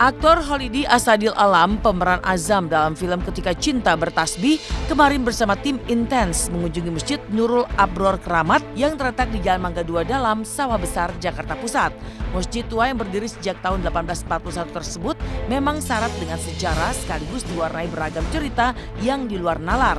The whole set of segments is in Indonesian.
Aktor Holidi Asadil Alam, pemeran Azam dalam film Ketika Cinta Bertasbih, kemarin bersama tim Intens mengunjungi Masjid Nurul Abror Keramat yang terletak di Jalan Mangga 2 Dalam, Sawah Besar, Jakarta Pusat. Masjid tua yang berdiri sejak tahun 1841 tersebut memang syarat dengan sejarah sekaligus diwarnai beragam cerita yang di luar nalar.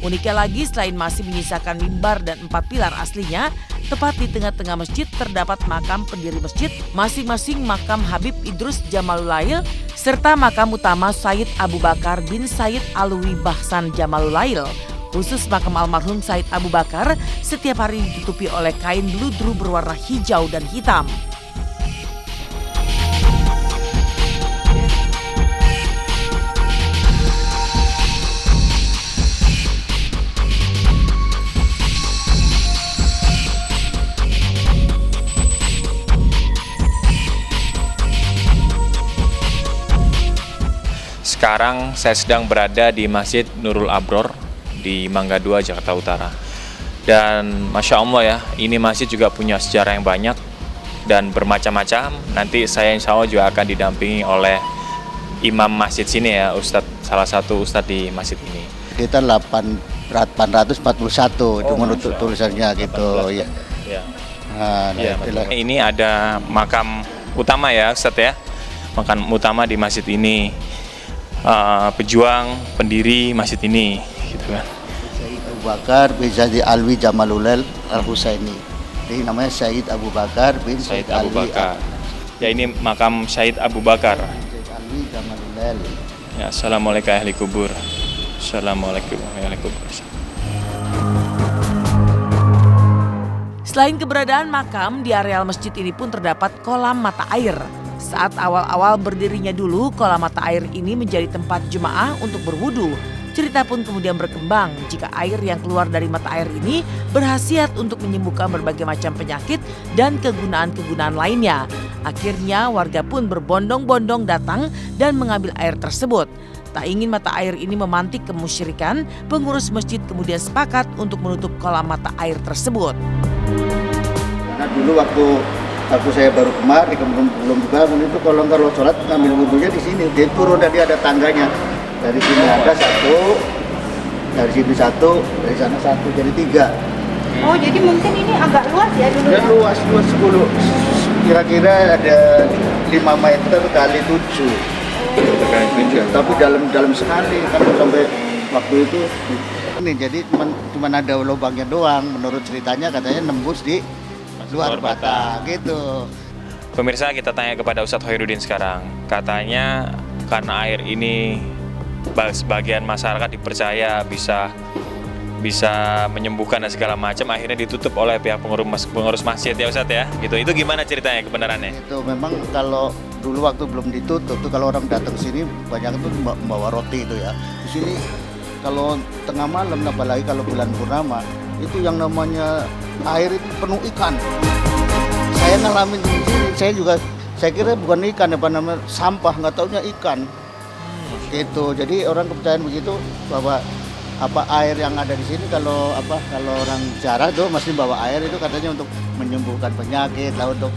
Uniknya lagi, selain masih menyisakan mimbar dan 4 pilar aslinya, tepat di tengah-tengah masjid terdapat makam pendiri masjid, masing-masing makam Habib Idrus Jamalulail, serta makam utama Sayyid Abu Bakar bin Sayyid Alwi Bahsan Jamalulail. Khusus makam almarhum Sayyid Abu Bakar setiap hari ditutupi oleh kain bludru berwarna hijau dan hitam. Sekarang saya sedang berada di Masjid Nurul Abror di Mangga 2, Jakarta Utara. Dan Masya Allah ya, ini masjid juga punya sejarah yang banyak dan bermacam-macam. Nanti saya insya Allah juga akan didampingi oleh imam masjid sini ya, salah satu ustadz di masjid ini. Kita 841 itu menurut tulisannya gitu ya. Ini ada makam utama ya Ustadz ya, makam utama di masjid ini. Pejuang pendiri masjid ini gitu kan. Sayyid Abu Bakar bin Sayyid Alwi Jamalulail Al-Husaini. Jadi namanya Sayyid Abu Bakar bin Sayyid Abu Bakar. Ya, ini makam Sayyid Abu Bakar. Sayyid Alwi Jamalulail. Ya, assalamualaikum ahli kubur. Assalamualaikum ahli kubur. Selain keberadaan makam, di areal masjid ini pun terdapat kolam mata air. Saat awal-awal berdirinya dulu, kolam mata air ini menjadi tempat jemaah untuk berwudu. Cerita pun kemudian berkembang jika air yang keluar dari mata air ini berkhasiat untuk menyembuhkan berbagai macam penyakit dan kegunaan-kegunaan lainnya. Akhirnya warga pun berbondong-bondong datang dan mengambil air tersebut. Tak ingin mata air ini memantik kemusyrikan, pengurus masjid kemudian sepakat untuk menutup kolam mata air tersebut. Karena dulu waktu saya baru kemari, belum juga itu kalau sholat ngambil wudhunya di sini. Dia turun, tadi ada tangganya. Dari sini ada satu, dari sini satu, dari sana satu, jadi 3. Oh, jadi mungkin ini agak luas ya dulu? Dan luas 10, kira-kira ada 5 meter kali 7. Tapi dalam sekali kan sampai waktu itu. Ini jadi cuma ada lubangnya doang. Menurut ceritanya katanya nembus di luar bata gitu. Pemirsa, kita tanya kepada Ustadz Hoirudin sekarang. Katanya karena air ini sebagian masyarakat dipercaya bisa menyembuhkan dan segala macam, akhirnya ditutup oleh pihak pengurus masjid ya Ustadz ya. Gitu. Itu gimana ceritanya, kebenarannya? Itu memang kalau dulu waktu belum ditutup tuh kalau orang datang sini banyak tuh membawa roti itu ya. Di sini kalau tengah malam, apalagi kalau bulan purnama, itu yang namanya air itu penuh ikan. Saya ngalamin di sini, saya kira bukan ikan, apa namanya sampah, nggak taunya ikan. Gitu. Jadi orang kepercayaan begitu bahwa air yang ada di sini kalau orang jarah tuh mesti bawa air itu katanya untuk menyembuhkan penyakit, lah untuk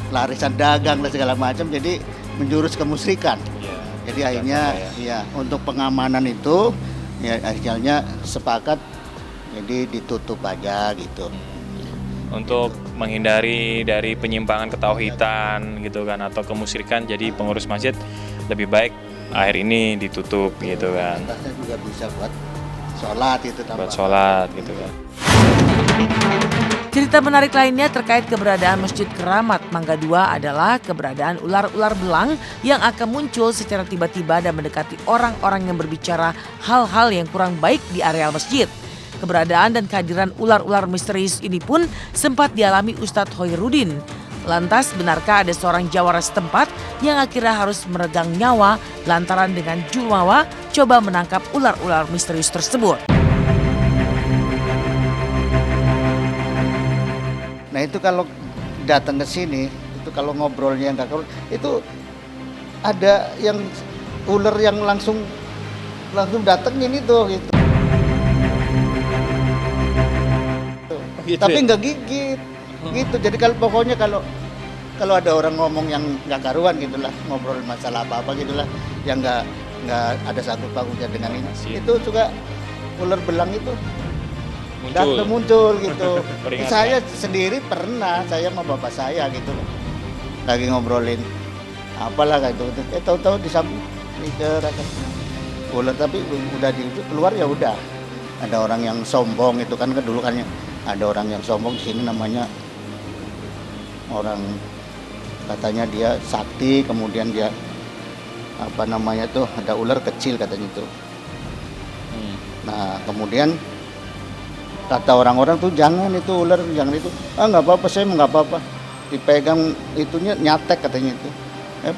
larisan dagang dan segala macam. Jadi menjurus kemusyrikan. Jadi akhirnya ya untuk pengamanan itu ya akhirnya sepakat jadi ditutup aja gitu. Untuk menghindari dari penyimpangan ketauhidan gitu kan atau kemusyrikan, jadi pengurus masjid lebih baik air ini ditutup gitu kan. Atasnya juga bisa buat sholat itu tambah. Buat sholat gitu kan. Cerita menarik lainnya terkait keberadaan Masjid Keramat Mangga 2 adalah keberadaan ular-ular belang yang akan muncul secara tiba-tiba dan mendekati orang-orang yang berbicara hal-hal yang kurang baik di areal masjid. Keberadaan dan kehadiran ular-ular misterius ini pun sempat dialami Ustadz Hoirudin. Lantas, benarkah ada seorang jawara setempat yang akhirnya harus meregang nyawa lantaran dengan jumawa coba menangkap ular-ular misterius tersebut? Nah itu kalau datang ke sini, itu kalau ngobrolnya nggak kalau itu ada yang ular yang langsung datengin itu gitu. gitu tapi ya? nggak gigit. Gitu. Jadi kalau pokoknya kalau ada orang ngomong yang nggak karuan gitulah, ngobrol masalah apa gitulah, yang nggak ada sangkut pautnya dengan ini, Siap. itu juga ular belang itu Muncul. muncul gitu. Peringatan. Saya sendiri pernah, saya sama bapak saya gitu loh, lagi ngobrolin apalah kayak itu, tahu-tahu di samping ular, tapi udah keluar ya udah. Ada orang yang sombong itu kan dulu kan ada orang yang sombong di sini namanya orang, katanya dia sakti, kemudian dia apa namanya tuh, ada ular kecil katanya tuh. Nah kemudian kata orang-orang tuh jangan itu ular, jangan itu, nggak apa-apa, saya nggak apa-apa, dipegang itunya nyatek katanya itu.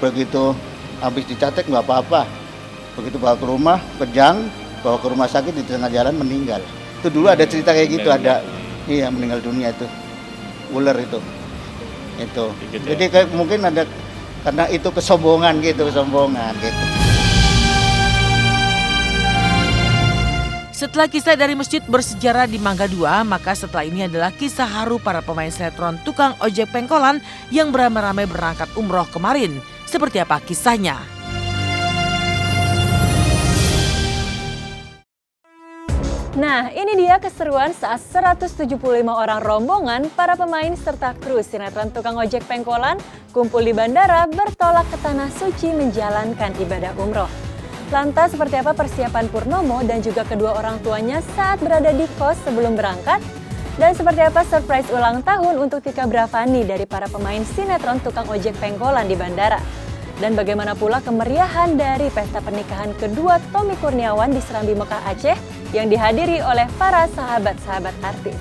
Begitu habis dicatek nggak apa-apa, begitu bawa ke rumah kejang, bawa ke rumah sakit, di tengah jalan meninggal. Itu dulu ada cerita kayak gitu, ada iya meninggal dunia itu ular itu. Gitu Jadi kayak mungkin ada karena itu kesombongan gitu. Setelah kisah dari masjid bersejarah di Mangga 2, maka setelah ini adalah kisah haru para pemain sinetron tukang ojek pengkolan yang beramai-ramai berangkat umroh kemarin. Seperti apa kisahnya? Nah, ini dia keseruan saat 175 orang rombongan para pemain serta kru sinetron tukang ojek pengkolan kumpul di bandara bertolak ke Tanah Suci menjalankan ibadah umroh. Lantas seperti apa persiapan Purnomo dan juga kedua orang tuanya saat berada di kos sebelum berangkat? Dan seperti apa surprise ulang tahun untuk Tika Bravani dari para pemain sinetron tukang ojek pengkolan di bandara? Dan bagaimana pula kemeriahan dari pesta pernikahan kedua Tommy Kurniawan di Serambi Mekah Aceh yang dihadiri oleh para sahabat-sahabat artis.